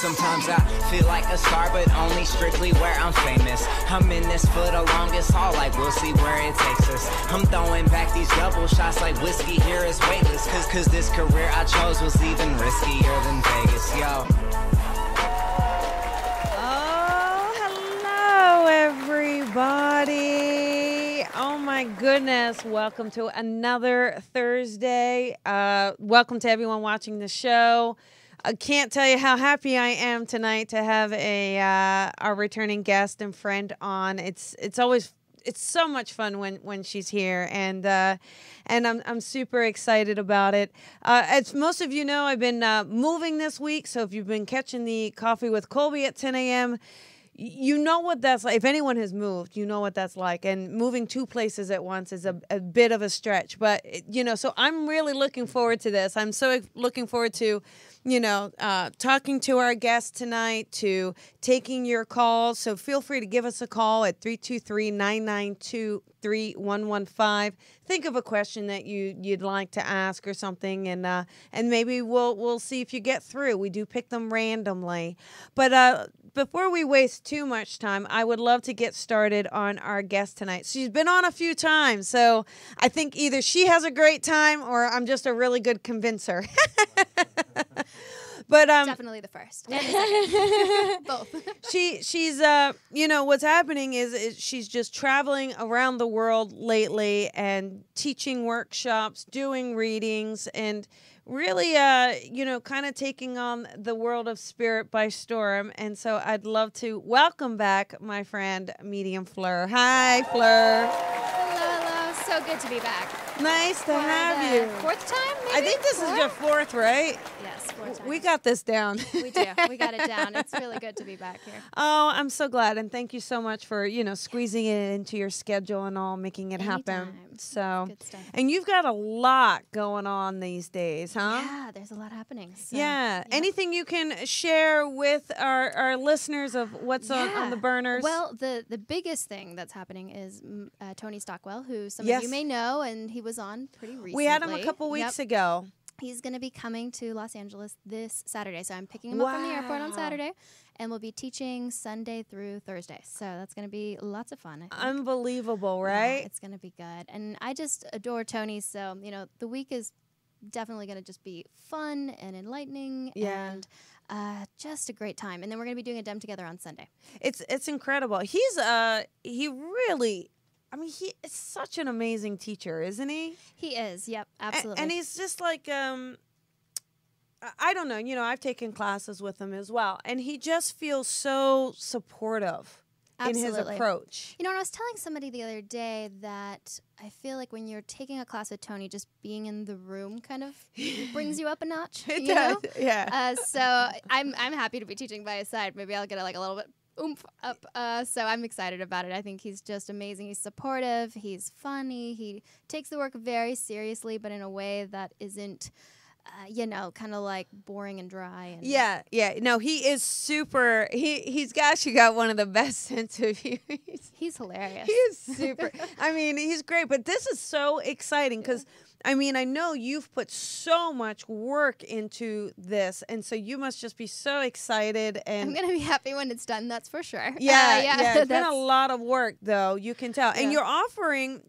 Sometimes I feel like a star, but only strictly where I'm famous. I'm in this for the longest haul, like we'll see where it takes us. I'm throwing back these double shots like whiskey here is weightless. Cause this career I chose was even riskier than Vegas, yo. Hello, everybody. Oh, my goodness. Welcome to another Thursday. Welcome to everyone watching the show. I can't tell you how happy I am tonight to have our returning guest and friend on. It's so much fun when she's here, and I'm super excited about it. As most of you know, I've been moving this week, so if you've been catching the Coffee with Colby at 10 a.m., you know what that's like. If anyone has moved, you know what that's like. And moving two places at once is a bit of a stretch. But, so I'm really looking forward to this. I'm so looking forward to, talking to our guest tonight, to taking your calls. So feel free to give us a call at 323-992-3115. Think of a question that you'd like to ask or something, and maybe we'll see if you get through. We do pick them randomly. But before we waste too much time, I would love to get started on our guest tonight. She's been on a few times, so I think either she has a great time or I'm just a really good convincer. But definitely the first. And the both. She's what's happening is she's just traveling around the world lately and teaching workshops, doing readings, and really kind of taking on the world of spirit by storm. And so I'd love to welcome back my friend Medium Fleur. Hi, Fleur. Hello. So good to be back. Nice to have you. Fourth time, maybe? I think this is your fourth, right? Yes, fourth time. We got this down. We do. We got it down. It's really good to be back here. Oh, I'm so glad. And thank you so much for, squeezing it into your schedule and all, making it happen. So, good stuff. And you've got a lot going on these days, huh? Yeah, there's a lot happening. So, yeah. Anything you can share with our listeners of what's on the burners? Well, the biggest thing that's happening is Tony Stockwell, who some of you may know, and he was on pretty recently. We had him a couple weeks ago. He's going to be coming to Los Angeles this Saturday. So I'm picking him up from the airport on Saturday, and we'll be teaching Sunday through Thursday. So that's going to be lots of fun, I think. Unbelievable, right? Yeah, it's going to be good. And I just adore Tony. So, the week is definitely going to just be fun and enlightening and just a great time. And then we're going to be doing a dem together on Sunday. It's incredible. He is such an amazing teacher, isn't he? He is. Yep, absolutely. And he's just like, I don't know. I've taken classes with him as well. And he just feels so supportive in his approach. And I was telling somebody the other day that I feel like when you're taking a class with Tony, just being in the room kind of brings you up a notch. It does, yeah. So I'm happy to be teaching by his side. Maybe I'll get a little bit oomph up. So I'm excited about it. I think he's just amazing. He's supportive. He's funny. He takes the work very seriously, but in a way that isn't, kind of like boring and dry. And yeah. No, he is super. He's actually got one of the best sense of humor. He's hilarious. He is super. He's great. But this is so exciting because, I know you've put so much work into this, and so you must just be so excited. And I'm going to be happy when it's done, that's for sure. Yeah. It's been a lot of work, though, you can tell. And you're offering,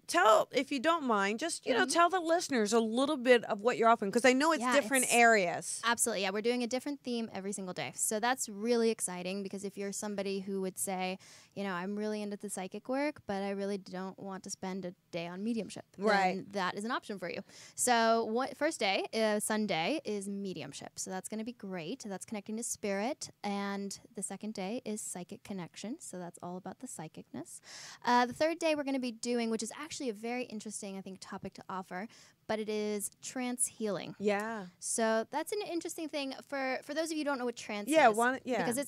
if you don't mind, just, tell the listeners a little bit of what you're offering, because I know it's different areas. Absolutely, yeah. We're doing a different theme every single day. So that's really exciting, because if you're somebody who would say, I'm really into the psychic work, but I really don't want to spend a day on mediumship, then that is an option for you. So first day, Sunday, is mediumship. So that's going to be great. That's connecting to spirit. And the second day is psychic connection. So that's all about the psychicness. The third day we're going to be doing, which is actually a very interesting, I think, topic to offer, but it is trance healing. Yeah. So that's an interesting thing for those of you who don't know what trance is. Because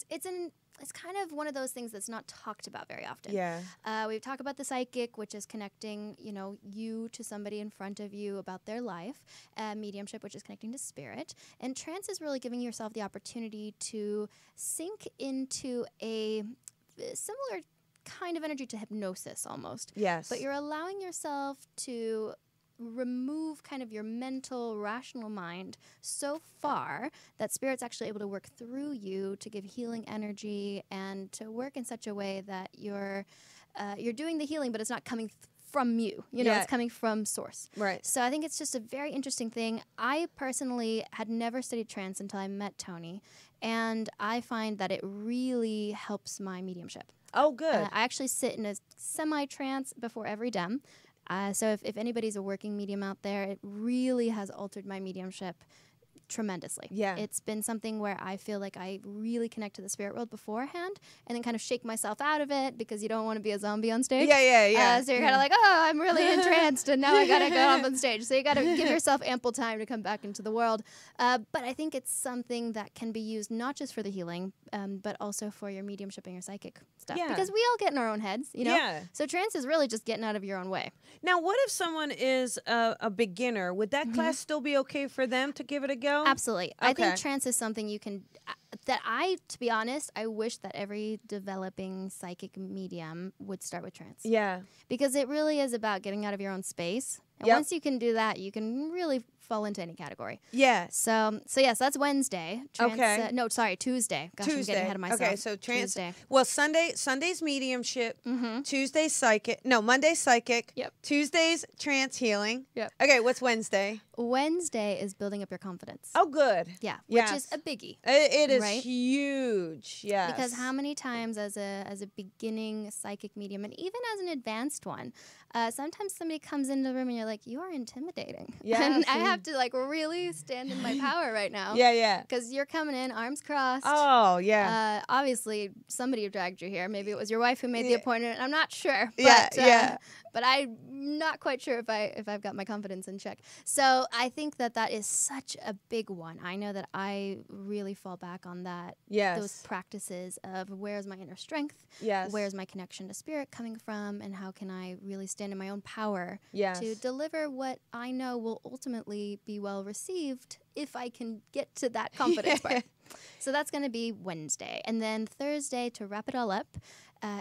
it's kind of one of those things that's not talked about very often. Yeah. We talk about the psychic, which is connecting, you to somebody in front of you about their life. Mediumship, which is connecting to spirit. And trance is really giving yourself the opportunity to sink into a similar kind of energy to hypnosis almost. Yes. But you're allowing yourself to remove kind of your mental, rational mind so far that Spirit's actually able to work through you to give healing energy and to work in such a way that you're doing the healing, but it's not coming from you. You know, it's coming from Source. Right. So I think it's just a very interesting thing. I personally had never studied trance until I met Tony, and I find that it really helps my mediumship. Oh, good. I actually sit in a semi-trance before every dem. So if anybody's a working medium out there, it really has altered my mediumship tremendously. Yeah. It's been something where I feel like I really connect to the spirit world beforehand and then kind of shake myself out of it because you don't want to be a zombie on stage. Yeah. So you're kind of like, oh, I'm really entranced and now I got to go up on stage. So you got to give yourself ample time to come back into the world. But I think it's something that can be used not just for the healing, but also for your mediumship and your psychic stuff. Yeah. Because we all get in our own heads, you know? Yeah. So trance is really just getting out of your own way. Now, what if someone is a beginner? Would that class still be okay for them to give it a go? Absolutely. Okay. I think trance is something you can, to be honest, I wish that every developing psychic medium would start with trance. Yeah. Because it really is about getting out of your own space. And once you can do that, you can really fall into any category. Yes. So yes, that's Wednesday. Okay. No, sorry, Tuesday. Gosh, I'm getting ahead of myself. Okay, so trance. Tuesday. Well, Sunday's mediumship. Tuesday's psychic. No, Monday's psychic. Yep. Tuesday's trance healing. Yep. Okay, what's Wednesday? Wednesday is building up your confidence. Oh, good. Yeah, Yes. which is a biggie. It is Right? huge. Yes. Because how many times as a beginning psychic medium and even as an advanced one, sometimes somebody comes into the room and you're like, you are intimidating. Yes. And I have to like really stand in my power right now. Yeah. Because you're coming in, arms crossed. Oh, yeah. Obviously, somebody dragged you here. Maybe it was your wife who made the appointment. I'm not sure. Yeah. But I'm not quite sure if I've got my confidence in check. So I think that is such a big one. I know that I really fall back on that. Yes. Those practices of where's my inner strength? Yes. Where's my connection to spirit coming from? And how can I really stand in my own power Yes. to deliver what I know will ultimately be well received if I can get to that confidence part. So that's going to be Wednesday. And then Thursday, to wrap it all up,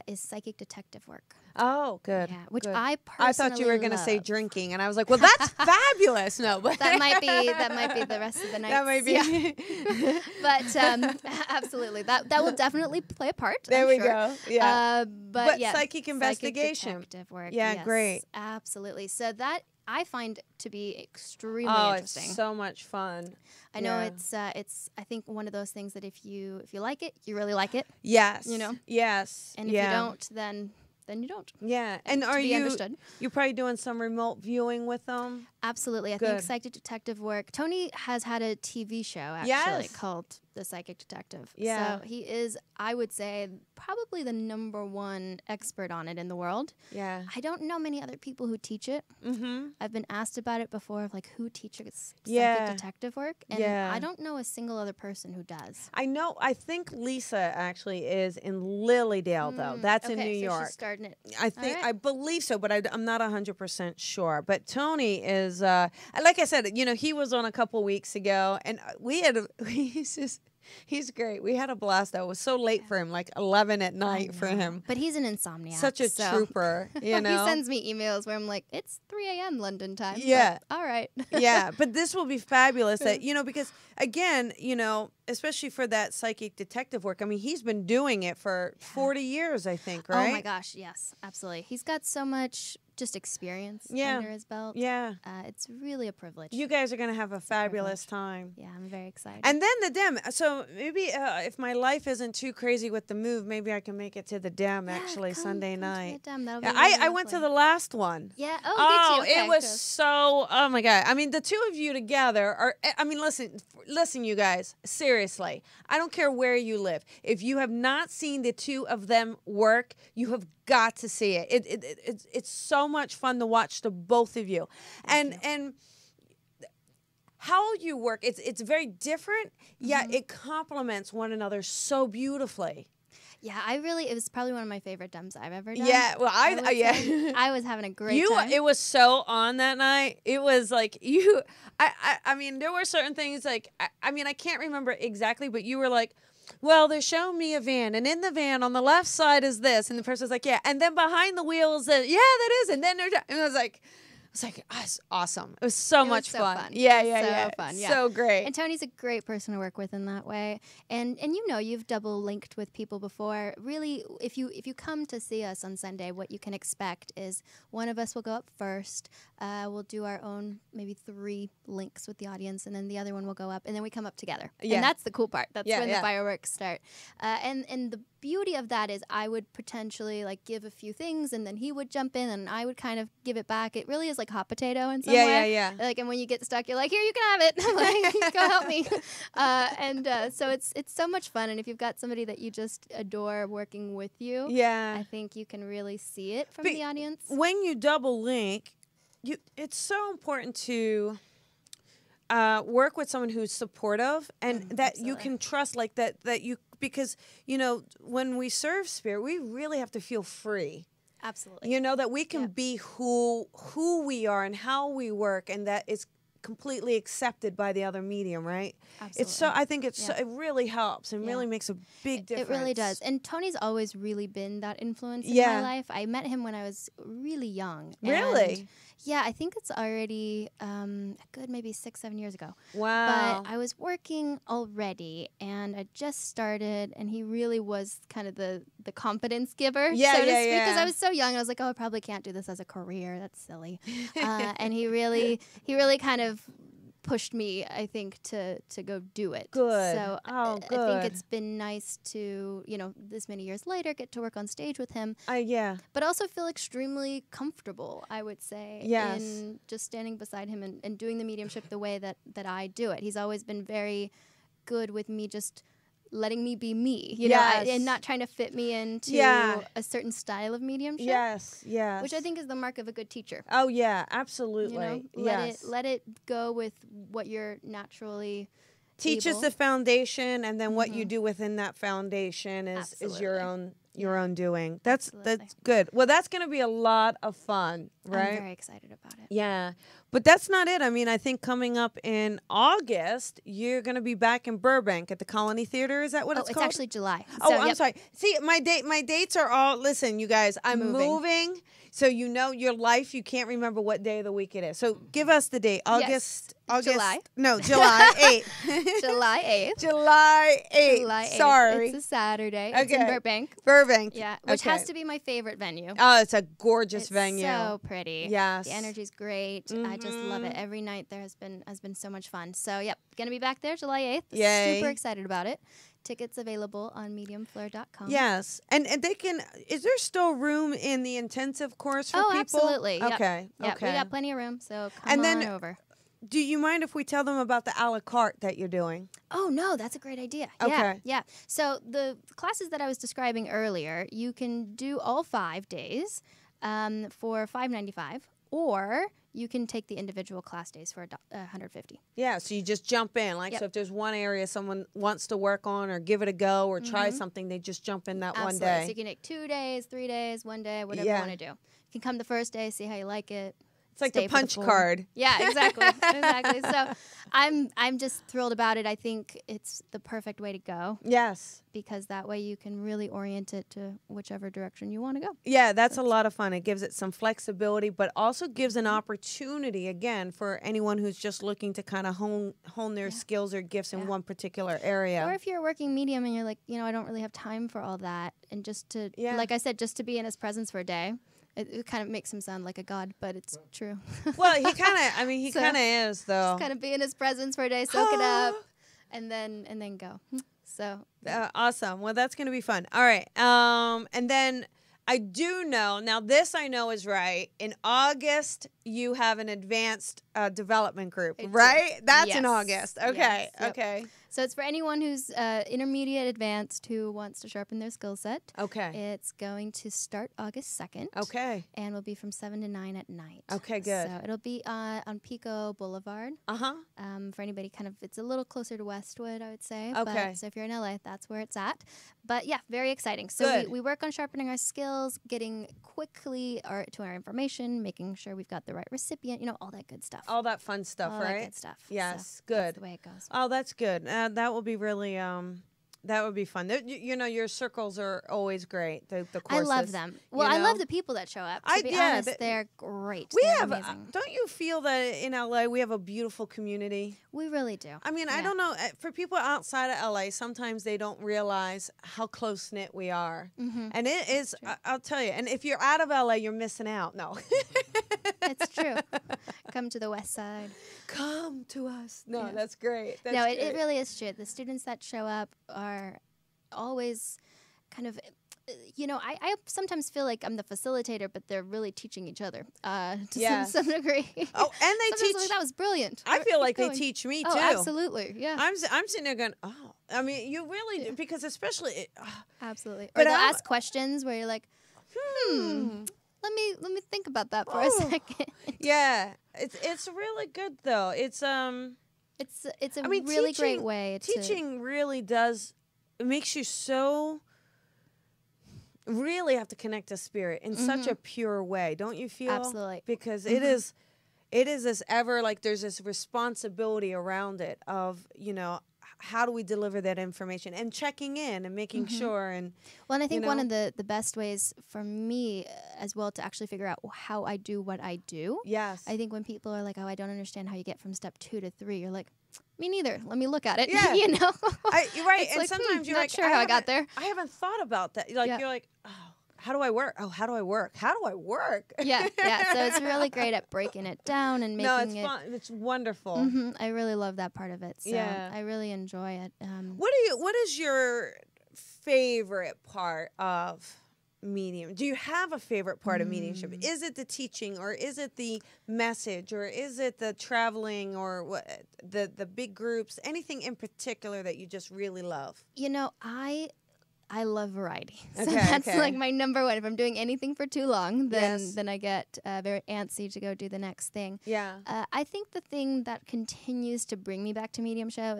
is psychic detective work. Oh, good. Yeah, which good. I personally thought you were going to say love. drinking, and I was like, well, that's fabulous. No, but That might be the rest of the night. that might be. Yeah. But absolutely, that will definitely play a part. There I'm we sure. go. Yeah. But yeah, psychic investigation. detective work. Yeah, yes, great. Absolutely. So that I find to be extremely interesting. It's so much fun. I know it's I think one of those things that if you like it, you really like it. Yes. You know? Yes. And if you don't, then you don't. Yeah. And to are be you understood. You're probably doing some remote viewing with them? Absolutely. I Good. think psychic detective work. Tony has had a TV show actually Yes. called The Psychic Detective. Yeah. So he is, I would say, probably the #1 expert on it in the world. Yeah. I don't know many other people who teach it. Mm-hmm. I've been asked about it before, of like who teaches Yeah. psychic detective work, and Yeah. I don't know a single other person who does. I know. I think Lisa actually is in Lilydale, though. That's in Okay, New so York. she's starting it. I think right. I believe so, but I'm not 100% sure. But Tony is, like I said, he was on a couple weeks ago, and he's great. We had a blast. Though it was so late for him, like 11 at night for him. But he's an insomniac. Such a trooper, He sends me emails where I'm like, it's 3 a.m. London time. Yeah. But, all right. Yeah, but this will be fabulous. That because again, especially for that psychic detective work. I mean, he's been doing it for 40 years, I think. Right? Oh my gosh, yes, absolutely. He's got so much just experience Yeah. under his belt. Yeah. It's really a privilege. You guys are going to have a fabulous time. Yeah, I'm very excited. And then the dem. So maybe if my life isn't too crazy with the move, maybe I can make it to the dem actually Sunday night. That'll be Yeah, really I went to the lovely. last one. Yeah. Oh, Oh, did you? Okay, it was cool. so. Oh my god! I mean, the two of you together are. I mean, listen, you guys. Seriously, I don't care where you live. If you have not seen the two of them work, you have got to see it. It's so much fun to watch the both of you, and how you work. It's very different. Yet it complements one another so beautifully. Yeah, it was probably one of my favorite dems I've ever done. Yeah, well, I I was having a great time. It was so on that night. It was like you. I mean, there were certain things like I mean, I can't remember exactly, but you were like, well, they're showing me a van, and in the van on the left side is this, and the person's like, yeah, and then behind the wheel is this. Yeah, that is, and then and I was like, was like, that's awesome. It was so much so fun. fun. Yeah, It was yeah, so yeah. fun, yeah. So great. And Tony's a great person to work with in that way. And you know, you've double linked with people before. Really, if you come to see us on Sunday, what you can expect is one of us will go up first. We'll do our own maybe 3 links with the audience, and then the other one will go up, and then we come up together. Yeah. And that's the cool part. That's when yeah. the fireworks start. And the beauty of that is I would potentially like give a few things, and then he would jump in, and I would kind of give it back. It really is like hot potato in some way. Yeah. Like, and when you get stuck, you're like, here, you can have it. Like, go help me. So it's so much fun. And if you've got somebody that you just adore working with you, Yeah. I think you can really see it from the audience. When you double link, it's so important to work with someone who's supportive and that absolutely. you can trust, like that you, because, you know, when we serve spirit, we really have to feel free. Absolutely. You know, that we can be who we are and how we work, and that it's completely accepted by the other medium, right? Absolutely. It's so, I think it's so, it really helps and really makes a big difference. It really does. And Tony's always really been that influence in my life. I met him when I was really young. Really? Yeah, I think it's already a good maybe 6-7 years ago. Wow. But I was working already, and I just started, and he really was kind of the confidence giver, so to speak, because I was so young. I was like, oh, I probably can't do this as a career. That's silly. And he really kind of pushed me, I think, to go do it. Good. So I think it's been nice to, you know, this many years later, get to work on stage with him. But also feel extremely comfortable, I would say, in just standing beside him and doing the mediumship the way that I do it. He's always been very good with me, just letting me be me, you know, and not trying to fit me into a certain style of mediumship. Yes. Which I think is the mark of a good teacher. Oh yeah, absolutely. You know, let it go with what you're naturally teaches the foundation, and then what you do within that foundation is your own doing. That's good. Well, that's going to be a lot of fun, right? I'm very excited about it. Yeah. But that's not it. I mean, I think coming up in August, you're going to be back in Burbank at the Colony Theater. Is that what it's called? It's actually July. Oh, so, I'm sorry. See, my dates are all, listen, you guys, I'm moving. So you know your life, you can't remember what day of the week it is. So give us the date. August. July. No, July 8th. July 8th. July 8th. July 8th. Sorry. It's a Saturday. It's in Burbank. Burbank. Yeah, which has to be my favorite venue. Oh, it's a gorgeous venue. So pretty. Yes. The energy's great. I just love it. Every night there has been so much fun. So, yep, going to be back there July 8th. Yay. Super excited about it. Tickets available on mediumfleur.com. Yes. And they can, is there still room in the intensive course for people? Oh, absolutely. Okay. Yep. Okay. We got plenty of room, so come on over. Do you mind if we tell them about the a la carte that you're doing? Oh, no, that's a great idea. Okay. Yeah. So the classes that I was describing earlier, you can do all 5 days for $5.95, or you can take the individual class days for $150. Yeah, so you just jump in. Like, so if there's one area someone wants to work on or give it a go or try something, they just jump in that one day. So you can take 2 days, 3 days, 1 day, whatever you want to do. You can come the first day, see how you like it. It's like the punch card. Yeah, exactly. Exactly. So I'm just thrilled about it. I think it's the perfect way to go. Yes. Because that way you can really orient it to whichever direction you want to go. Yeah, that's a lot of fun. It gives it some flexibility, but also gives an opportunity, again, for anyone who's just looking to kind of hone their skills or gifts in one particular area. Or if you're a working medium and you're like, you know, I don't really have time for all that. And just to, like I said, just to be in his presence for a day. It kind of makes him sound like a god, but it's true. Well, he kind of, he kind of is, though. Just kind of be in his presence for a day, soak it up, and then go. So awesome. Well, that's going to be fun. All right. And then I do know, now this I know is right. In August, you have an advanced development group, right? That's in August. Okay. Yes. Yep. Okay. So it's for anyone who's intermediate advanced who wants to sharpen their skill set. Okay. It's going to start August 2nd. Okay. And will be from 7 to 9 at night. Okay, good. So it'll be on Pico Boulevard. Uh-huh. For anybody kind of, it's a little closer to Westwood, I would say. Okay. But, so if you're in LA, that's where it's at. But yeah, very exciting. So we work on sharpening our skills, getting quickly to our information, making sure we've got the right recipient, you know, all that good stuff. All that fun stuff, all right? That good stuff. Yes, so good. That's the way it goes. Oh, that's good. That will be really That would be fun. You know, your circles are always great. The courses. I love them. Well, I love the people that show up. To be honest, they're great. They're amazing. Don't you feel that in LA we have a beautiful community? We really do. I mean, I don't know. For people outside of LA, sometimes they don't realize how close-knit we are. And it is, I'll tell you, and if you're out of LA, you're missing out. No. It's true. Come to the West Side. Come to us. No, that's great. That's great. It really is true. The students that show up are always kind of, you know, I sometimes feel like I'm the facilitator, but they're really teaching each other to some degree. Oh, and they teach. Like, that was brilliant. I feel like they teach me too. Oh, absolutely. Yeah. I'm sitting there going, oh, I mean, you really do, because especially. Absolutely. Or they'll ask questions where you're like, Let me think about that for a second. Yeah, it's really good though. It's a really great way. Teaching really does. It makes you so. Really have to connect to spirit in such a pure way, don't you feel? Absolutely. Because it is this ever like there's this responsibility around it of, you know, how do we deliver that information and checking in and making sure. And well, and I think one of the best ways for me as well to actually figure out how I do what I do. Yes. I think when people are like, oh, I don't understand how you get from step 2 to 3, you're like, me neither. Let me look at it. Yeah. You know? You're right. It's And like, sometimes you're not like, sure how I got there. I haven't thought about that. Like, you're like, oh, how do I work? Oh, how do I work? How do I work? Yeah. So it's really great at breaking it down and making it's fun. It's wonderful. I really love that part of it. So I really enjoy it. What is your favorite part of medium? Do you have a favorite part of mediumship? Is it the teaching, or is it the message, or is it the traveling, or what, the big groups? Anything in particular that you just really love? You know, I love variety. So that's like my number one. If I'm doing anything for too long, then I get very antsy to go do the next thing. Yeah. I think the thing that continues to bring me back to mediumship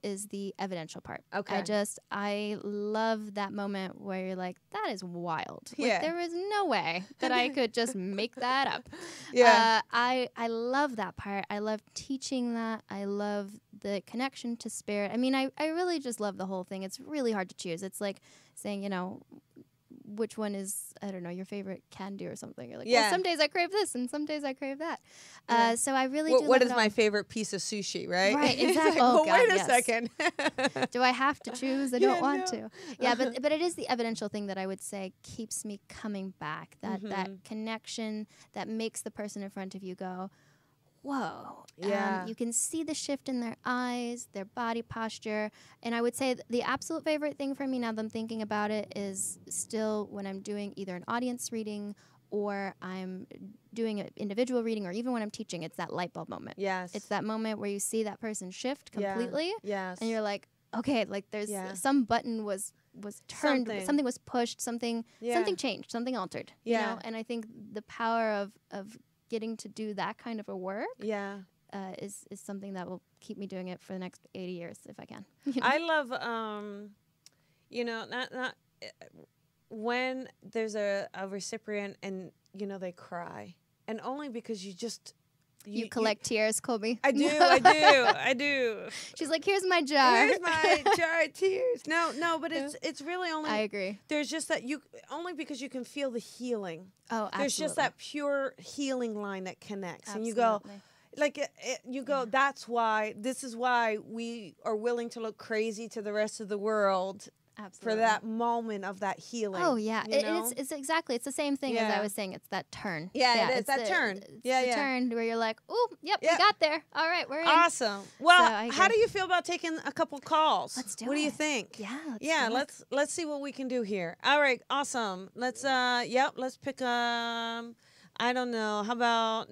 is the evidential part. Okay. I love that moment where you're like, that is wild. Yeah. Like, there is no way that I could just make that up. Yeah. I love that part. I love teaching that. I love the connection to spirit. I mean, I really just love the whole thing. It's really hard to choose. It's like saying, you know, which one is, I don't know, your favorite candy or something. You're like, well, some days I crave this and some days I crave that. So I really do. What is my favorite piece of sushi, right? Right, exactly. Well, wait a second. Do I have to choose? I don't want to. Yeah, but it is the evidential thing that I would say keeps me coming back. That connection that makes the person in front of you go, whoa. Yeah. You can see the shift in their eyes, their body posture. And I would say the absolute favorite thing for me now that I'm thinking about it is still when I'm doing either an audience reading or I'm doing an individual reading, or even when I'm teaching, it's that light bulb moment. Yes. It's that moment where you see that person shift completely. Yes. And you're like, okay, like there's some button was turned, something was pushed, something changed, something altered. Yeah. You know? And I think the power of getting to do that kind of a work is something that will keep me doing it for the next 80 years if I can. You know? I love, you know, not when there's a recipient and, you know, they cry. And only because you collect tears, Colby. I do. She's like, here's my jar. Here's my jar of tears. No, but it's really only. I agree. There's just that only because you can feel the healing. Oh, absolutely. There's just that pure healing line that connects. Absolutely. And you go, this is why we are willing to look crazy to the rest of the world. Absolutely. For that moment of that healing. Oh, yeah. It's exactly. It's the same thing as I was saying. It's that turn. Yeah, it is. That turn. It's the turn where you're like, oh, yep, we got there. All right, we're in. Awesome. Well, how do you feel about taking a couple calls? Let's do it. What do you think? Yeah, let's see what we can do here. All right, awesome. Let's pick I don't know. How about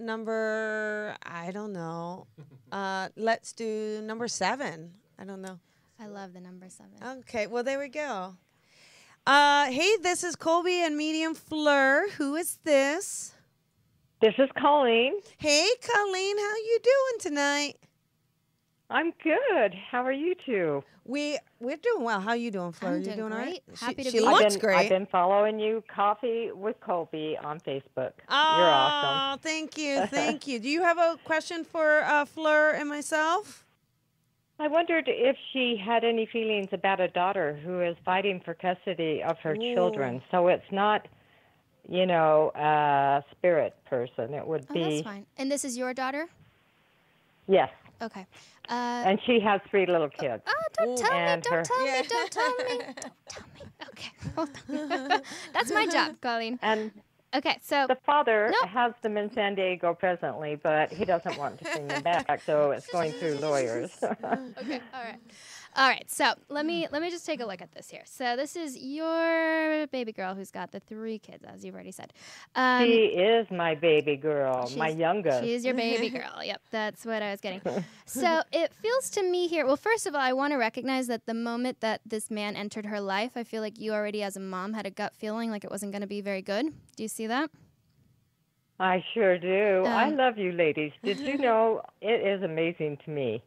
let's do number 7. I don't know. I love the number 7. Okay, well, there we go. Hey, this is Colby and Medium Fleur. Who is this? This is Colleen. Hey, Colleen, how you doing tonight? I'm good. How are you two? We're doing well. How you doing, Fleur? I'm you doing all right? Happy to be here. She looks great. I've been following you, Coffee with Colby, on Facebook. Oh, you're awesome. Thank you. Do you have a question for Fleur and myself? I wondered if she had any feelings about a daughter who is fighting for custody of her children. So it's not, a spirit person. It would be. That's fine. And this is your daughter? Yes. Okay. And she has 3 little kids. Don't tell me, don't tell Yeah. me, don't tell me, don't tell me. Okay, hold on. That's my job, Colleen. And Okay, so the father No. has them in San Diego presently, but he doesn't want to bring them back, so it's going through lawyers. okay, all right. So let me just take a look at this here. So this is your baby girl who's got the 3 kids, as you've already said. She is my baby girl, my youngest. She's your baby girl. Yep, that's what I was getting. So it feels to me here. Well, first of all, I want to recognize that the moment that this man entered her life, I feel like you already, as a mom, had a gut feeling like it wasn't going to be very good. Do you see that? I sure do. I love you ladies. Did you know it is amazing to me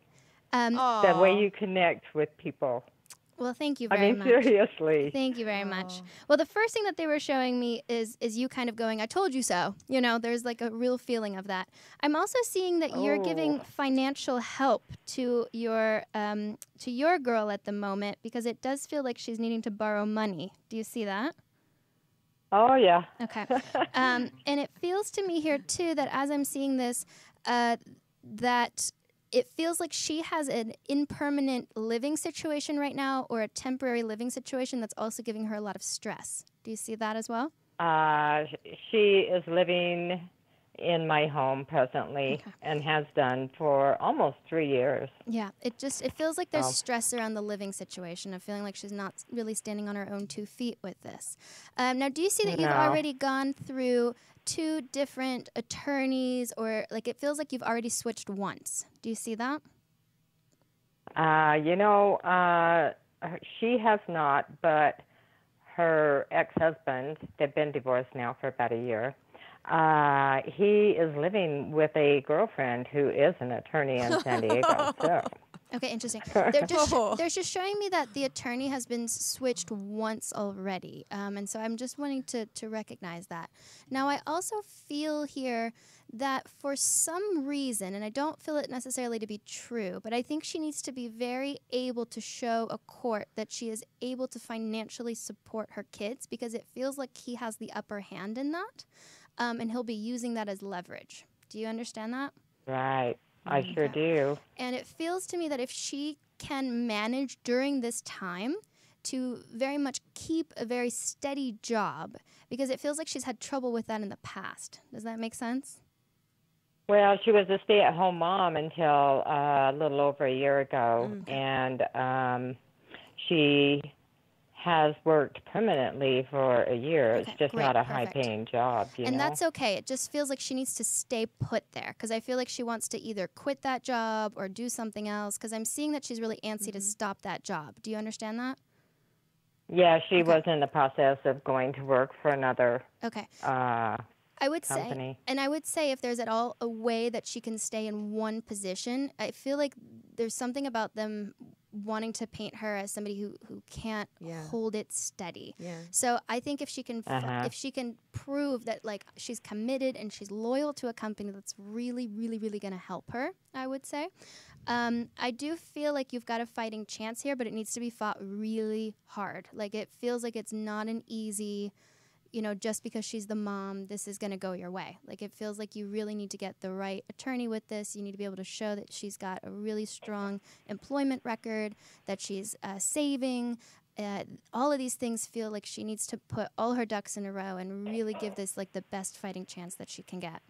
the way you connect with people? Well, thank you very much. Seriously. Thank you very much. Well, the first thing that they were showing me is you kind of going, I told you so. There's like a real feeling of that. I'm also seeing that you're giving financial help to your girl at the moment because it does feel like she's needing to borrow money. Do you see that? Oh, yeah. Okay. And it feels to me here, too, that as I'm seeing this, that it feels like she has an impermanent living situation right now or a temporary living situation that's also giving her a lot of stress. Do you see that as well? She is living in my home presently and has done for almost 3 years. Yeah, it feels like there's stress around the living situation of feeling like she's not really standing on her own 2 feet with this. Now, do you see that you've already gone through 2 different attorneys, or like it feels like you've already switched once? Do you see that? She has not, but her ex-husband, they've been divorced now for about a year. He is living with a girlfriend who is an attorney in San Diego. So. Okay, interesting. They're just showing me that the attorney has been switched once already. And so I'm just wanting to recognize that. Now, I also feel here that for some reason, and I don't feel it necessarily to be true, but I think she needs to be very able to show a court that she is able to financially support her kids because it feels like he has the upper hand in that. And he'll be using that as leverage. Do you understand that? Right. I sure do. And it feels to me that if she can manage during this time to very much keep a very steady job, because it feels like she's had trouble with that in the past. Does that make sense? Well, she was a stay-at-home mom until a little over a year ago, and she has worked permanently for a year. It's just not a high-paying job, And that's okay. It just feels like she needs to stay put there because I feel like she wants to either quit that job or do something else because I'm seeing that she's really antsy to stop that job. Do you understand that? Yeah, she was in the process of going to work for another I would company. say, and I would say if there's at all a way that she can stay in one position, I feel like there's something about them wanting to paint her as somebody who can't hold it steady. Yeah. So I think if she can if she can prove that like she's committed and she's loyal to a company that's really, really, really going to help her, I would say. I do feel like you've got a fighting chance here, but it needs to be fought really hard. Like it feels like it's not an easy, just because she's the mom, this is going to go your way. Like it feels like you really need to get the right attorney with this. You need to be able to show that she's got a really strong employment record, that she's saving. All of these things feel like she needs to put all her ducks in a row and really give this like the best fighting chance that she can get.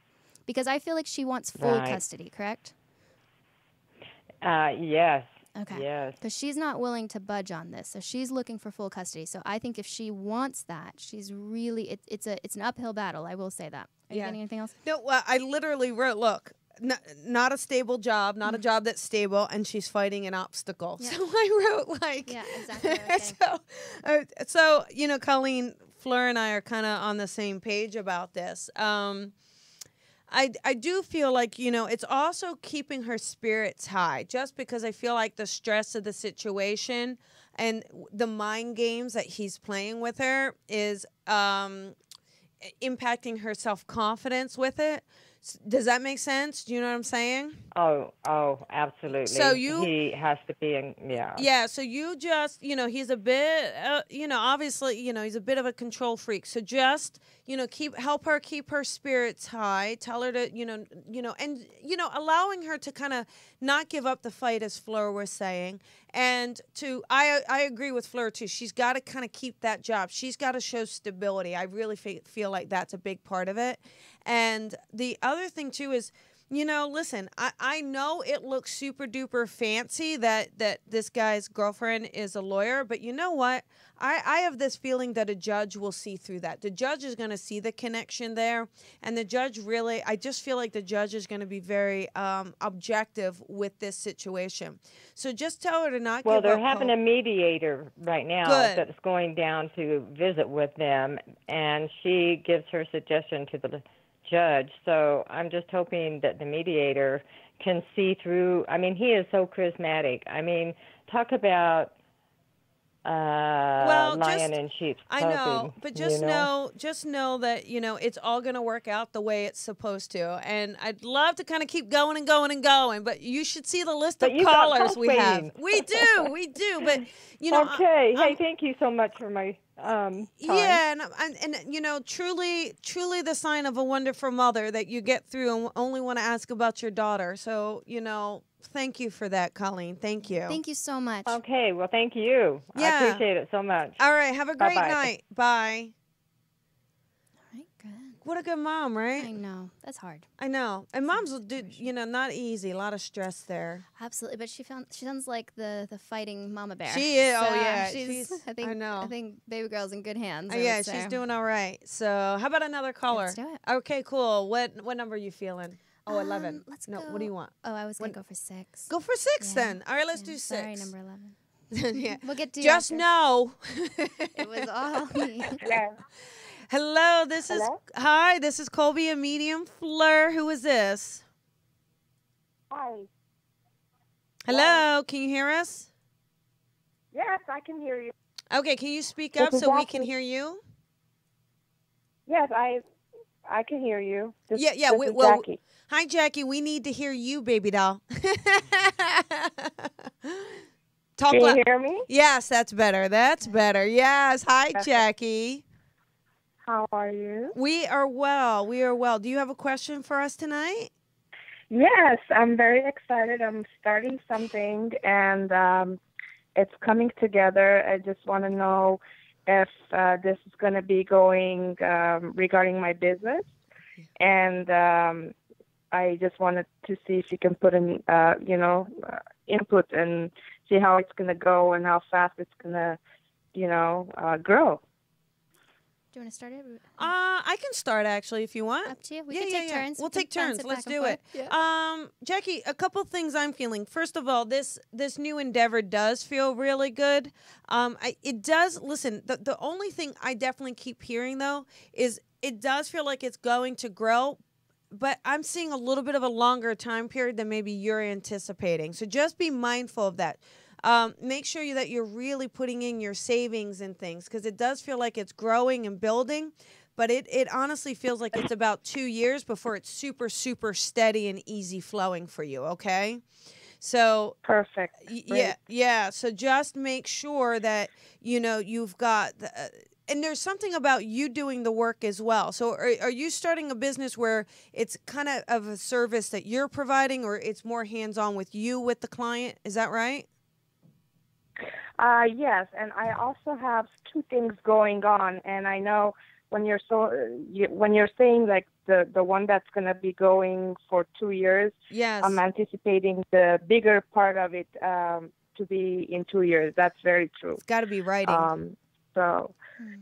Because I feel like she wants full custody, correct? Yes. Okay. Yes. Because she's not willing to budge on this, so she's looking for full custody. So I think if she wants that, she's really it's an uphill battle. I will say that. Are you getting anything else? No. Well, I literally wrote, look, not a stable job, not a job that's stable, and she's fighting an obstacle. Yeah. So I wrote like, exactly. So Colleen, Fleur, and I are kind of on the same page about this. I do feel like, it's also keeping her spirits high just because I feel like the stress of the situation and the mind games that he's playing with her is impacting her self-confidence with it. Does that make sense? Do you know what I'm saying? Oh, absolutely. So he has to be in, yeah. Yeah, so you just, he's a bit, obviously, he's a bit of a control freak. So just, help her keep her spirits high. Tell her to, and, allowing her to kind of not give up the fight, as Fleur was saying. And I agree with Fleur too. She's got to kind of keep that job. She's got to show stability. I really feel like that's a big part of it. And the other thing too is, listen, I know it looks super duper fancy that this guy's girlfriend is a lawyer, but you know what? I have this feeling that a judge will see through that. The judge is going to see the connection there, and the judge I just feel like the judge is going to be very objective with this situation. So just tell her to not give up. Well, they're having a mediator right now that's going down to visit with them, and she gives her suggestion to the judge. So I'm just hoping that the mediator can see through. I mean, he is so charismatic. I mean, talk about lion in sheep's clothing. I know, but just know that it's all going to work out the way it's supposed to. And I'd love to kind of keep going and going and going, but you should see the list of callers we have. We do, but Okay. Hey, thank you so much for my time. Yeah, and truly the sign of a wonderful mother that you get through and only want to ask about your daughter. So, thank you for that, Colleen. Thank you. Thank you so much. Okay, well, thank you. Yeah. I appreciate it so much. All right, have a great Bye-bye. night. Bye. All right, good. What a good mom, right? I know. That's hard. I know. And moms will do, not easy. A lot of stress there. Absolutely, but she sounds like the fighting mama bear. She is. So, oh yeah. I know. I think baby girl's in good hands. Yeah, she's doing all right. So how about another caller? Let's do it. Okay, cool. What number are you feeling? Oh, 11. Let's no, go. what do you want? Oh, I was going to go for 6. Go for 6 then. All right, let's do 6. Sorry, number 11. Yeah. We'll get to you Just after. know. It was all me. Hello, this is Colby and Medium Fleur. Who is this? Hi. Hello, can you hear us? Yes, I can hear you. Okay, can you speak up so we can hear you? Yes, I can hear you. This is Jackie. Hi, Jackie. We need to hear you, baby doll. Talk Can you hear me? Yes, that's better. That's better. Yes. Hi, Jackie. How are you? We are well. Do you have a question for us tonight? Yes, I'm very excited. I'm starting something, and it's coming together. I just want to know if this is going to be going regarding my business, and I just wanted to see if you can put in, input and see how it's going to go and how fast it's going to, grow. Do you want to start it? I can start actually if you want. Up to you. We can take turns. We'll take turns. Let's do it. Yeah. Jackie, a couple things I'm feeling. First of all, this new endeavor does feel really good. It does. Listen, the only thing I definitely keep hearing though is it does feel like it's going to grow, but I'm seeing a little bit of a longer time period than maybe you're anticipating. So just be mindful of that. Make sure that you're really putting in your savings and things because it does feel like it's growing and building, but it honestly feels like it's about 2 years before it's super, super steady and easy flowing for you, okay? So perfect. Yeah. So just make sure that, you've got and there's something about you doing the work as well. So are you starting a business where it's kind of a service that you're providing or it's more hands-on with you with the client? Is that right? Yes, and I also have 2 things going on, and I know when you're saying like the one that's going to be going for 2 years, yes, I'm anticipating the bigger part of it to be in 2 years. That's very true. It's got to be writing. So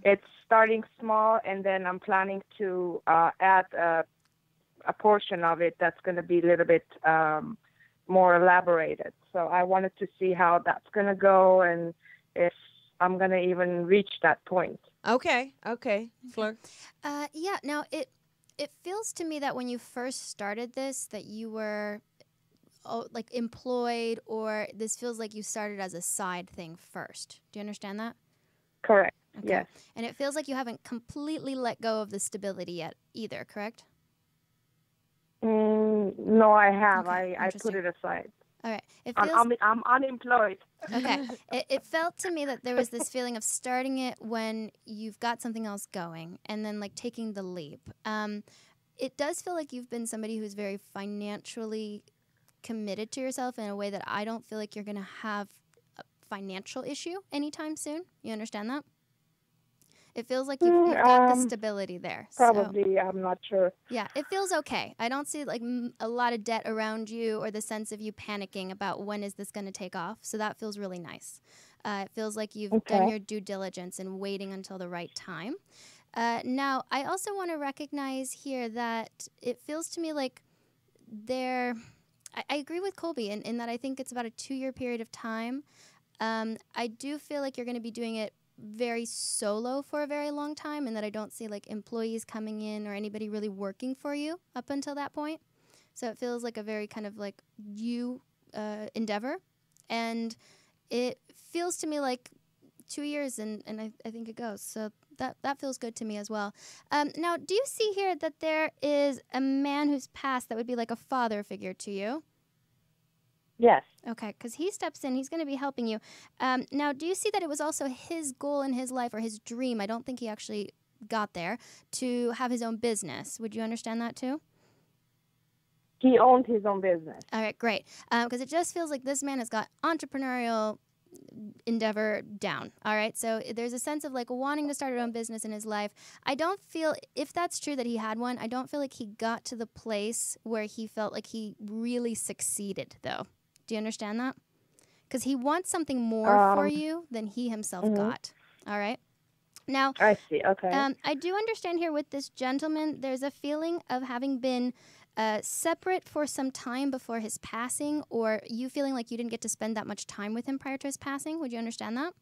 it's starting small, and then I'm planning to add a portion of it that's going to be a little bit more elaborated. So I wanted to see how that's going to go and if I'm going to even reach that point. Okay. Fleur? Yeah, now it feels to me that when you first started this that you were like employed, or this feels like you started as a side thing first. Do you understand that? Correct. Okay. Yes. And it feels like you haven't completely let go of the stability yet either, correct? No, I have. Okay, I put it aside. All right. It I'm, feels I'm unemployed. okay. It felt to me that there was this feeling of starting it when you've got something else going, and then like taking the leap. It does feel like you've been somebody who's very financially committed to yourself in a way that I don't feel like you're going to have a financial issue anytime soon. You understand that? It feels like you've got the stability there. Probably, So, I'm not sure. yeah, it feels okay. I don't see like a lot of debt around you or the sense of you panicking about when is this going to take off. So that feels really nice. It feels like you've done your due diligence and waiting until the right time. Now, I also want to recognize here that it feels to me like I agree with Colby in that I think it's about a 2-year period of time. I do feel like you're going to be doing it very solo for a very long time, and that I don't see like employees coming in or anybody really working for you up until that point. So it feels like a very kind of like you endeavor, and it feels to me like 2 years, and I think it goes. So that feels good to me as well. Now, do you see here that there is a man who's passed that would be like a father figure to you? Yes. Okay, because he steps in. He's going to be helping you. Now, do you see that it was also his goal in his life, or his dream? I don't think he actually got there, to have his own business. Would you understand that too? He owned his own business. All right, great. Because it just feels like this man has got entrepreneurial endeavor down. All right, so there's a sense of like wanting to start his own business in his life. I don't feel, if that's true that he had one, I don't feel like he got to the place where he felt like he really succeeded, though. Do you understand that? Because he wants something more for you than he himself got. All right. Now, I see. Okay. I do understand here with this gentleman, there's a feeling of having been separate for some time before his passing, or you feeling like you didn't get to spend that much time with him prior to his passing. Would you understand that?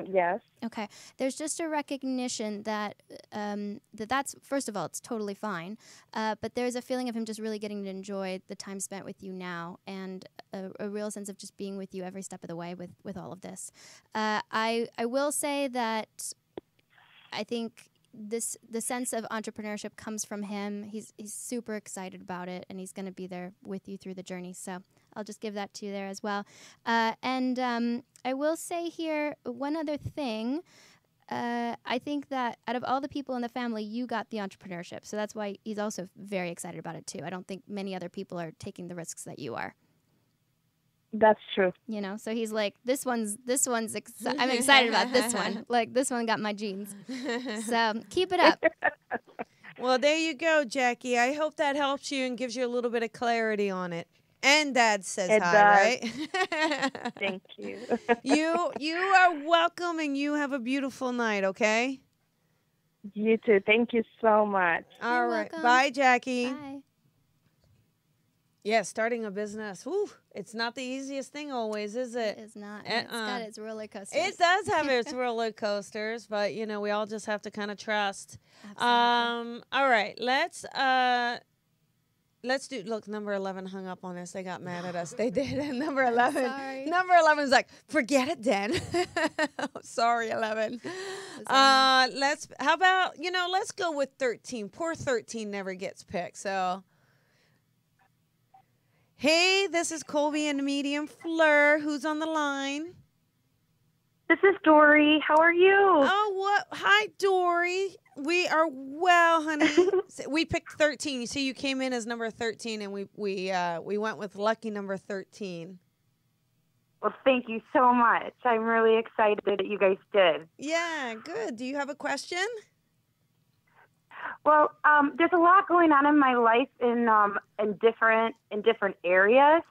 Yes. Okay. There's just a recognition that that's, first of all, it's totally fine. But there's a feeling of him just really getting to enjoy the time spent with you now, and a real sense of just being with you every step of the way with all of this. I will say that I think the sense of entrepreneurship comes from him. He's super excited about it, and he's going to be there with you through the journey. So I'll just give that to you there as well. And I will say here one other thing. I think that out of all the people in the family, you got the entrepreneurship. So that's why he's also very excited about it too. I don't think many other people are taking the risks that you are. That's true. You know, so he's like, I'm excited about this one. Like, this one got my genes. So keep it up. Well, there you go, Jackie. I hope that helps you and gives you a little bit of clarity on it. And Dad says It hi, does. right? Thank you. You are welcome, and you have a beautiful night, okay? You too. Thank you so much. All right. welcome. Bye, Jackie. Bye. Yeah, starting a business. Whew, it's not the easiest thing always, is it? It is not. It's got its roller coasters. It does have its roller coasters, but you know, we all just have to kind of trust. Absolutely. All right, let's do. Look, number 11 hung up on us. They got mad at us. They did. And number 11. sorry. Number 11 is like, forget it, then. Sorry, 11. How about let's go with 13. Poor 13 never gets picked. So. Hey, this is Colby and Medium Fleur. Who's on the line? This is Dory. How are you? Oh, what? Hi, Dory. We are well, honey. We picked 13. So you came in as number 13, and we went with lucky number 13. Well, thank you so much. I'm really excited that you guys did. Yeah, good. Do you have a question? Well, there's a lot going on in my life in different areas,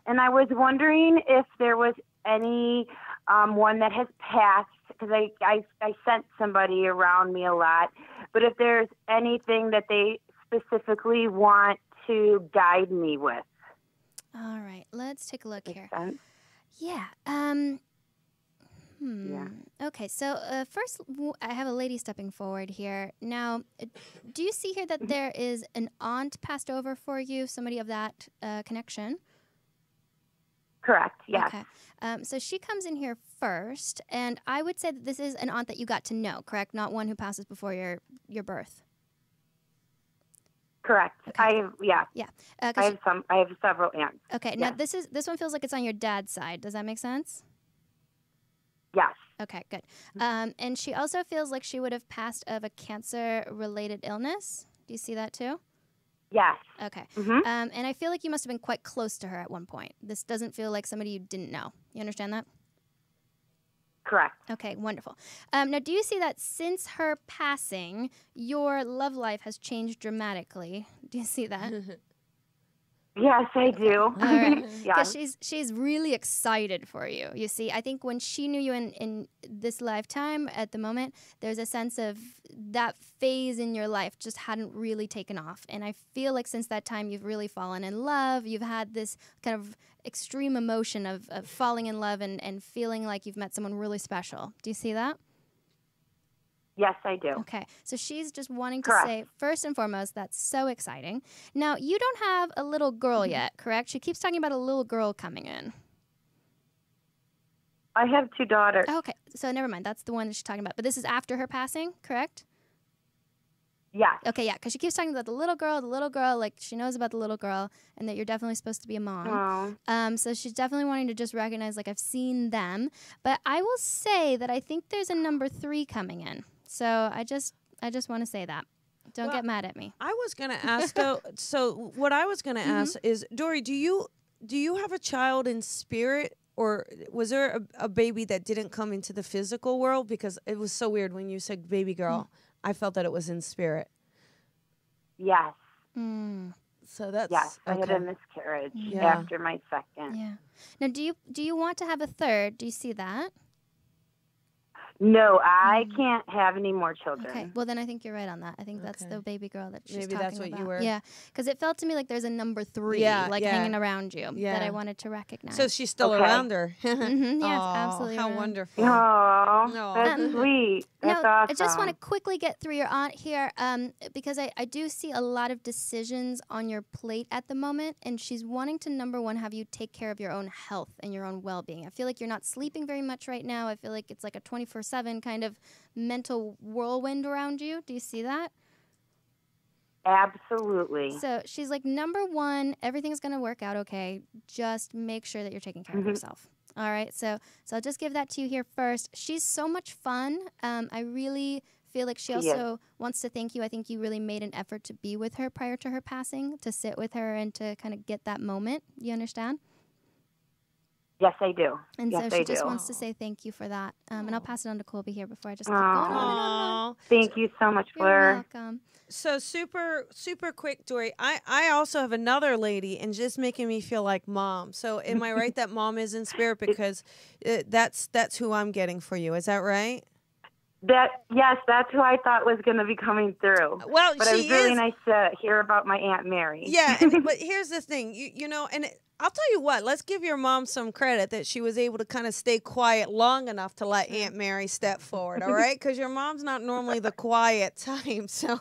and I was wondering if there was any one that has passed, because I sent somebody around me a lot, but if there's anything that they specifically want to guide me with. All right, let's take a look here. Sense? Yeah. Yeah. Okay, so first I have a lady stepping forward here. Now, do you see here that there is an aunt passed over for you, somebody of that connection? Correct, yes. Okay. So she comes in here first, and I would say that this is an aunt that you got to know, correct? Not one who passes before your birth. Correct. Okay. I have, yeah. Yeah. I have several aunts. Okay. Now this one feels like it's on your dad's side. Does that make sense? Yes. Okay, good. And she also feels like she would have passed of a cancer-related illness. Do you see that too? Yes. Okay. Mm-hmm. And I feel like you must have been quite close to her at one point. This doesn't feel like somebody you didn't know. You understand that? Correct. Okay, wonderful. Now, do you see that since her passing, your love life has changed dramatically? Do you see that? Yes, I do. All right. Yeah. Because she's really excited for you. You see, I think when she knew you in this lifetime, at the moment, there's a sense of that phase in your life just hadn't really taken off. And I feel like since that time, you've really fallen in love. You've had this kind of extreme emotion of falling in love and feeling like you've met someone really special. Do you see that? Yes, I do. Okay, so she's just wanting to Correct. say, first and foremost, that's so exciting. Now, you don't have a little girl yet, correct? She keeps talking about a little girl coming in. I have 2 daughters. Oh, okay, so never mind. That's the one that she's talking about. But this is after her passing, correct? Yes. Okay, yeah, because she keeps talking about the little girl, like she knows about the little girl, and that you're definitely supposed to be a mom. Oh. So she's definitely wanting to just recognize, like, I've seen them. But I will say that I think there's a number 3 coming in. So I just want to say that. Don't get mad at me. I was going to ask though. So what I was going to ask is, Dory, do you have a child in spirit, or was there a baby that didn't come into the physical world? Because it was so weird when you said baby girl. I felt that it was in spirit. Yes. So that's Yes. I okay. had a miscarriage Yeah. after my second. Yeah. Now, do you want to have a third? Do you see that? No, I can't have any more children. Okay. Well, then I think you're right on that. I think that's Okay. the baby girl that she's Maybe talking that's what about. you were. Yeah, because it felt to me like there's a number 3, Yeah, hanging around you that Yeah. I wanted to recognize. So she's still Okay. around her. Yes, Aw, absolutely. How around. wonderful. Oh, No. that's sweet. That's Now, awesome. I just want to quickly get through your aunt here because I do see a lot of decisions on your plate at the moment, and she's wanting to, number 1, have you take care of your own health and your own well-being. I feel like you're not sleeping very much right now. I feel like it's like a 24/7 kind of mental whirlwind around you. Do you see that? Absolutely. So she's like, number 1, everything's going to work out okay. Just make sure that you're taking care of yourself. All right. So I'll just give that to you here first. She's so much fun. I really feel like she also wants to thank you. I think you really made an effort to be with her prior to her passing, to sit with her and to kind of get that moment. You understand? Yes, I do. And yes, so she I just do. wants to say thank you for that. And I'll pass it on to Colby here before I just keep going on and on and on. Aw. Thank you so much, You're Fleur. welcome. So super quick, Dory. I also have another lady, and just making me feel like mom. So am I right that mom is in spirit, because that's who I'm getting for you? Is that right? Yes, that's who I thought was going to be coming through. Well, but it was she really is. nice to hear about my Aunt Mary. Yeah, but here's the thing, you know, and I'll tell you what. Let's give your mom some credit that she was able to kind of stay quiet long enough to let Aunt Mary step forward. All right, because your mom's not normally the quiet type, so.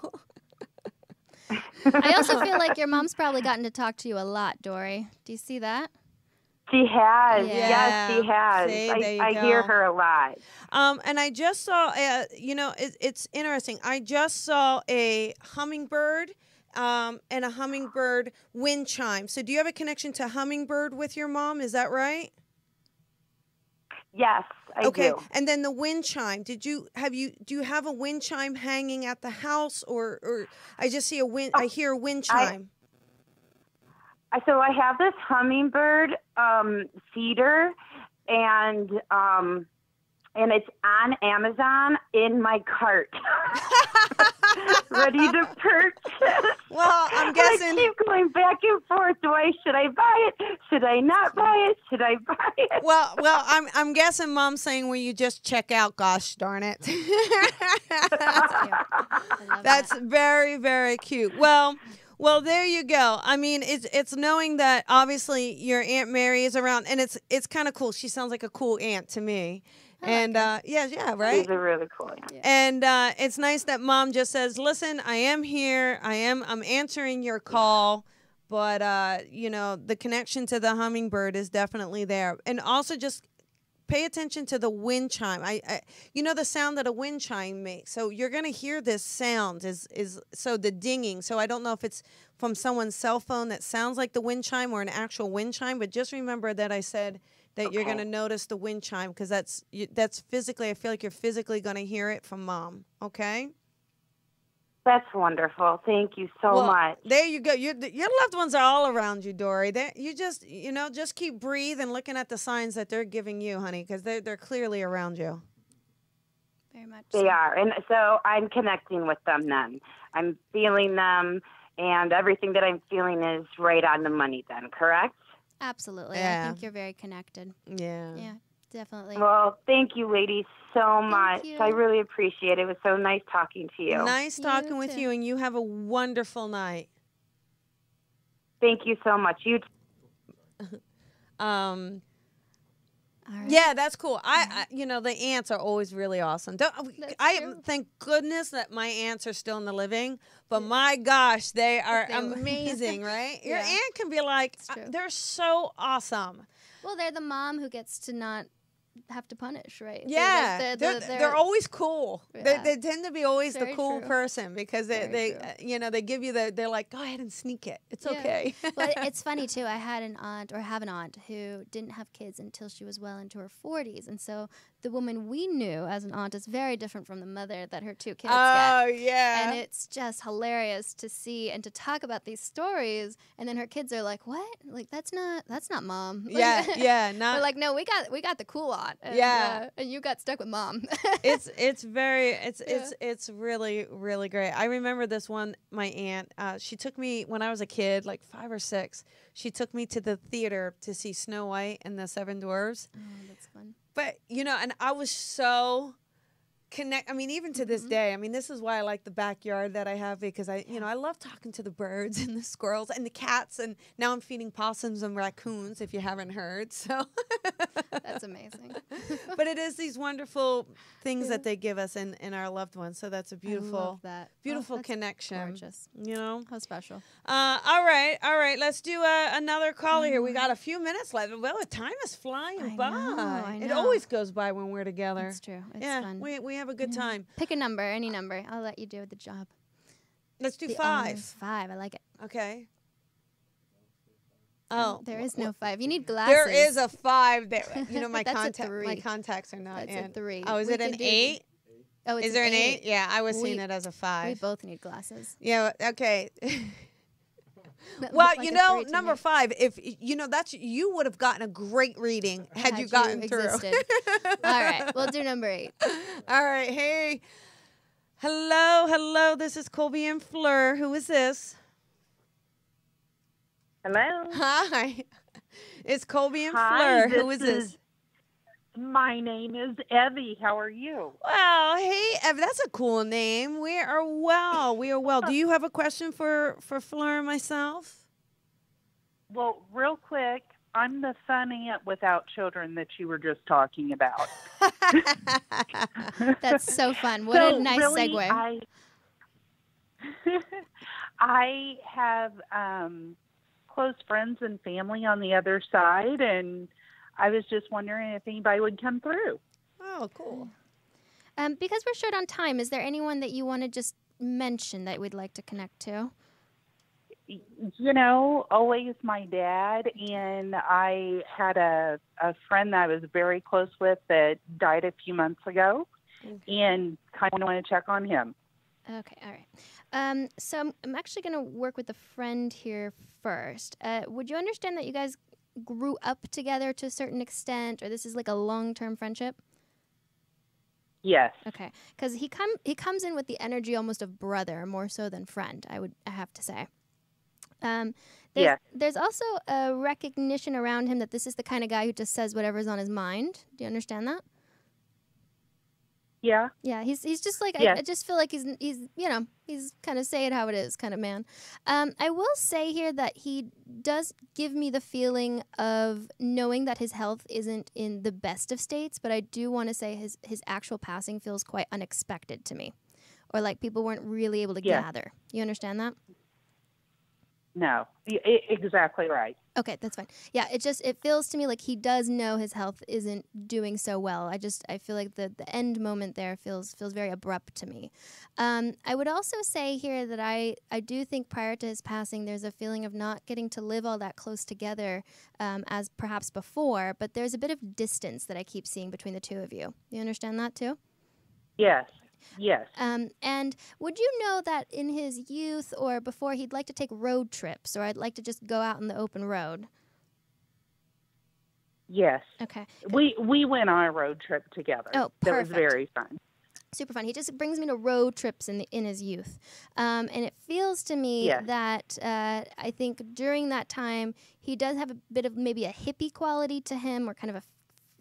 I also feel like your mom's probably gotten to talk to you a lot, Dory. Do you see that? She has. Yeah. Yes, she has. See, there you I go. hear her a lot. And I just saw, you know, it's interesting. I just saw a hummingbird and a hummingbird wind chime. So do you have a connection to hummingbird with your mom? Is that right? Yes, I do. And then the wind chime. Do you have a wind chime hanging at the house, or I just see I hear a wind chime. So I have this hummingbird feeder, and it's on Amazon in my cart, ready to purchase. Well, I'm guessing. And I keep going back and forth. Should I buy it? Should I not buy it? Should I buy it? Well, I'm guessing Mom's saying, "Will you just check out? Gosh darn it!" That's very, very cute. Well, there you go. I mean, it's knowing that obviously your Aunt Mary is around, and it's kind of cool. She sounds like a cool aunt to me. And yeah, right. She's a really cool aunt. And it's nice that Mom just says, "Listen, I am here. I'm answering your call." But you know, the connection to the hummingbird is definitely there. And also just pay attention to the wind chime. You know the sound that a wind chime makes. So you're going to hear this sound is so the dinging. So I don't know if it's from someone's cell phone that sounds like the wind chime or an actual wind chime, but just remember that I said that you're going to notice the wind chime because that's physically, I feel like you're physically going to hear it from Mom. Okay? That's wonderful. Thank you so much. There you go. Your loved ones are all around you, Dory. You just keep breathing, looking at the signs that they're giving you, honey, because they're clearly around you. Very much. They are, and so I'm connecting with them. Then I'm feeling them, and everything that I'm feeling is right on the money. Then, correct? Absolutely. Yeah. I think you're very connected. Yeah. Yeah. Definitely. Well, thank you, ladies, so much. you. I really appreciate it. It was so nice talking to you. Nice talking with too. you, and you have a wonderful night. Thank you so much. You. All right. Yeah, that's cool. I the aunts are always really awesome. True. Thank goodness that my aunts are still in the living, but my gosh, they are amazing, right? Your aunt can be like, they're so awesome. Well, they're the mom who gets to not have to punish, right? Yeah, they're always cool. Yeah. They tend to be always the Very cool true. person because they Very give you they're like, go ahead and sneak it. It's okay. Well, it's funny too. I had an aunt who didn't have kids until she was well into her 40s, and so the woman we knew as an aunt is very different from the mother that her two kids Oh get. yeah, And it's just hilarious to see and to talk about these stories, and then her kids are like, "What? Like that's not Mom." yeah. We're like, "No, we got the cool aunt." And, and you got stuck with Mom. it's really really great. I remember this one. My aunt, she took me when I was a kid, like 5 or 6. She took me to the theater to see Snow White and the Seven Dwarfs. Oh, that's fun. But and I was so I mean, even to this day, I mean, this is why I like the backyard that I have because I love talking to the birds and the squirrels and the cats, and now I'm feeding possums and raccoons. If you haven't heard, so That's amazing. But it is these wonderful things that they give us in our loved ones. So that's a I love beautiful, that. beautiful That's connection. Gorgeous. How special. All right. Let's do another caller here. We got a few minutes left. Well, the time is flying by. I It know. always goes by when we're together. It's true. It's fun. We have a good time. Pick a number, any number. I'll let you do the job. Let's do The 5. honors. 5. I like it. Okay. Oh, there is no 5. You need glasses. There is a 5. There, my That's a 3. my contacts are not That's in. a 3. Oh, is it an 8? Oh, it's is there an 8? 8? Yeah, I was seeing it as a We 5. both need glasses. Yeah. Okay. That Well, looked like a 3 to number me. 5. If that's you would have gotten a great reading had you gotten through. existed. All right, we'll do number 8. All right. Hey. Hello. This is Colby and Fleur. Who is this? Hello. Hi. It's Colby and Hi, Fleur. Who is this? My name is Evie. How are you? Well, hey, Ev, that's a cool name. We are well. Do you have a question for Fleur and myself? Well, real quick, I'm the fun aunt without children that you were just talking about. That's so fun. What a nice really, segue. I have close friends and family on the other side, and I was just wondering if anybody would come through. Oh, cool. Because we're short on time, is there anyone that you want to just mention that we'd like to connect to? Always my dad, and I had a friend that I was very close with that died a few months ago, and kind of want to check on him. Okay, all right. So I'm actually going to work with a friend here first. Would you understand that you guys grew up together to a certain extent, or this is like a long-term friendship? Yes. Okay, because he comes in with the energy almost of brother, more so than friend, I have to say. There's also a recognition around him that this is the kind of guy who just says whatever's on his mind. Do you understand that? Yeah. Yeah, he's just like, Yes. I just feel like he's kind of say it how it is kind of man. I will say here that he does give me the feeling of knowing that his health isn't in the best of states, but I do want to say his actual passing feels quite unexpected to me, or like people weren't really able to gather. You understand that? No, exactly right. Okay, that's fine. Yeah, it feels to me like he does know his health isn't doing so well. I feel like the end moment there feels very abrupt to me. I would also say here that I do think prior to his passing, there's a feeling of not getting to live all that close together as perhaps before, but there's a bit of distance that I keep seeing between the two of you. You understand that too? Yes. Yes. And would you know that in his youth or before he'd like to take road trips, or I'd like to just go out on the open road? Yes. Okay. We went on a road trip together. Oh, perfect. That was very fun. Super fun. He just brings me to road trips in his youth. And it feels to me that I think during that time, he does have a bit of maybe a hippie quality to him, or kind of a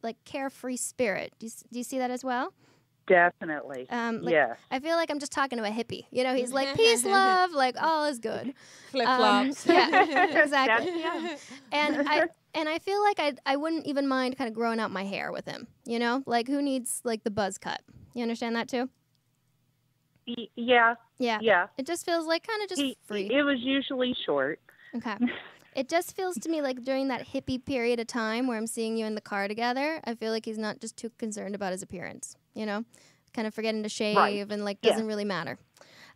like carefree spirit. Do you see that as well? Definitely. Yes. I feel like I'm just talking to a hippie. You know, he's like, peace, love, like all is good. Flip-flops. Yeah, exactly. That's And I feel like I wouldn't even mind kind of growing out my hair with him. You know, like who needs like the buzz cut? You understand that too? Yeah. Yeah. Yeah. It just feels like kind of just free. It was usually short. Okay. It just feels to me like during that hippie period of time where I'm seeing you in the car together, I feel like he's not just too concerned about his appearance, you know, kind of forgetting to shave and like doesn't really matter.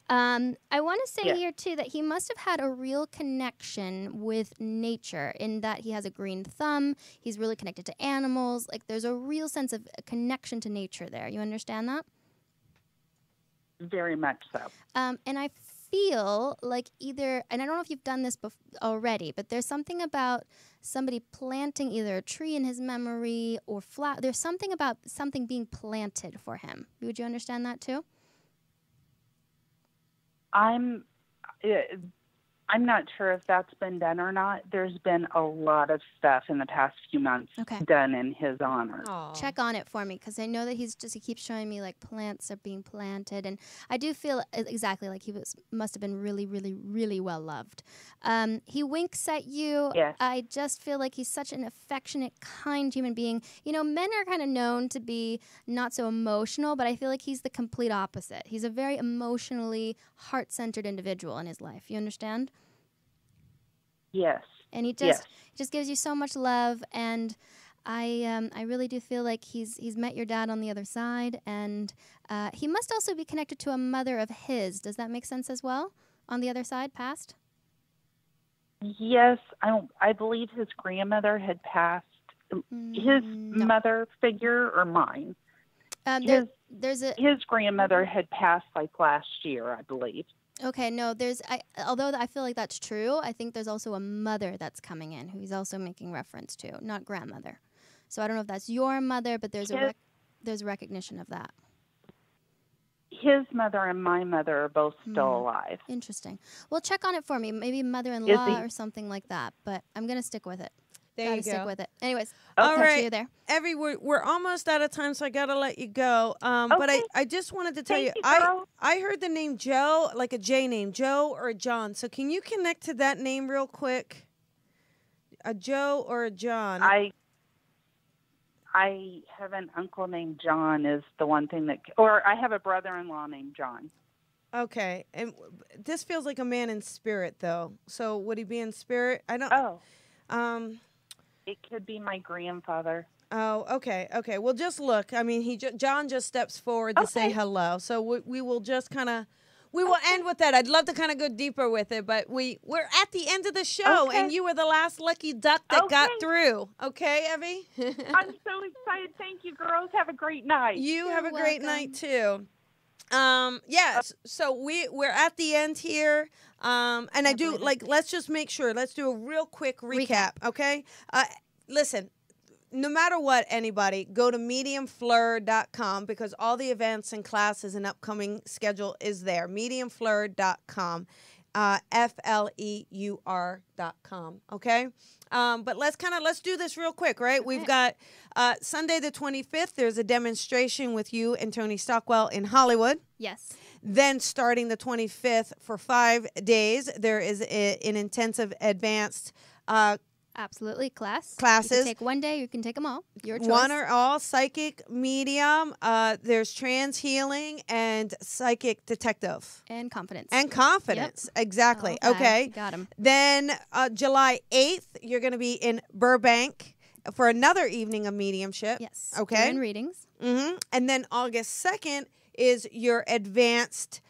I want to say here too that he must have had a real connection with nature in that he has a green thumb. He's really connected to animals. Like there's a real sense of a connection to nature there. You understand that? Very much so. And I feel like either, and I don't know if you've done this already, but there's something about somebody planting either a tree in his memory or there's something about something being planted for him. Would you understand that too? I'm not sure if that's been done or not. There's been a lot of stuff in the past few months done in his honor. Aww. Check on it for me, because I know that he keeps showing me like plants are being planted, and I do feel exactly like he must have been really, really, really well loved. He winks at you. Yes. I just feel like he's such an affectionate, kind human being. You know, men are kind of known to be not so emotional, but I feel like he's the complete opposite. He's a very emotionally heart-centered individual in his life. You understand? Yes. And he just gives you so much love, and I really do feel like he's met your dad on the other side, and he must also be connected to a mother of his. Does that make sense as well? On the other side, past? Yes, I believe his grandmother had passed. His mother figure or mine? His grandmother had passed like last year, I believe. Okay, no, although I feel like that's true, I think there's also a mother that's coming in who he's also making reference to, not grandmother. So I don't know if that's your mother, but there's a recognition of that. His mother and my mother are both still alive. Interesting. Well, check on it for me. Maybe mother-in-law or something like that, but I'm going to stick with it. There you go. Stick with it. Anyways, all right. To you there. Evie, we're almost out of time, so I gotta let you go. But I just wanted to tell you, I heard the name Joe, like a J name, Joe or John. So can you connect to that name real quick? A Joe or a John? I have an uncle named John is the one thing or I have a brother-in-law named John. Okay, and this feels like a man in spirit, though. So would he be in spirit? I don't. Oh. It could be my grandfather. Oh, okay. Well, just look. I mean, John just steps forward to say hello. So we will just kind of, we will end with that. I'd love to kind of go deeper with it, but we're at the end of the show, and you were the last lucky duck that got through. Okay, Evie? I'm so excited. Thank you, girls. Have a great night. You're have a great night, too. Yes. So we're at the end here. And I do let's just make sure. Let's do a real quick recap. Okay. Listen, no matter what, anybody, go to mediumfleur.com because all the events and classes and upcoming schedule is there. Mediumfleur.com, FLEUR.com. Okay. But let's do this real quick, right? Okay. We've got Sunday the 25th. There's a demonstration with you and Tony Stockwell in Hollywood. Yes. Then starting the 25th for 5 days, there is an intensive advanced Absolutely. Classes. You can take one day. You can take them all. Your choice. One or all. Psychic, medium. There's trans healing and psychic detective. And confidence. Yep. Exactly. Okay. Got him. Then July 8th, you're going to be in Burbank for another evening of mediumship. Yes. Okay. Doing readings. And then August 2nd is your advanced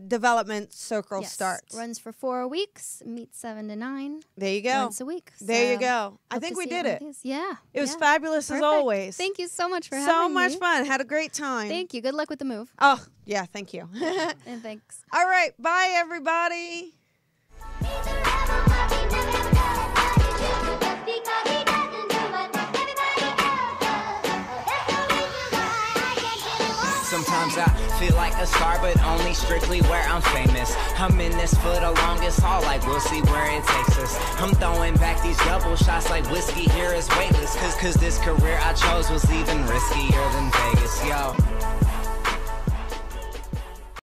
develelment circle starts. Runs for 4 weeks, meets 7 to 9. There you go. Once a week. There you go. I think we did it. Yeah. It was fabulous as always. Thank you so much for having me. So much fun. Had a great time. Thank you. Good luck with the move. Oh, yeah. Thank you. And thanks. All right. Bye, everybody. Sometimes I feel like a star, but only strictly where I'm famous. I'm in this for the longest haul, like we'll see where it takes us. I'm throwing back these double shots like whiskey here is weightless. Cause this career I chose was even riskier than Vegas, yo.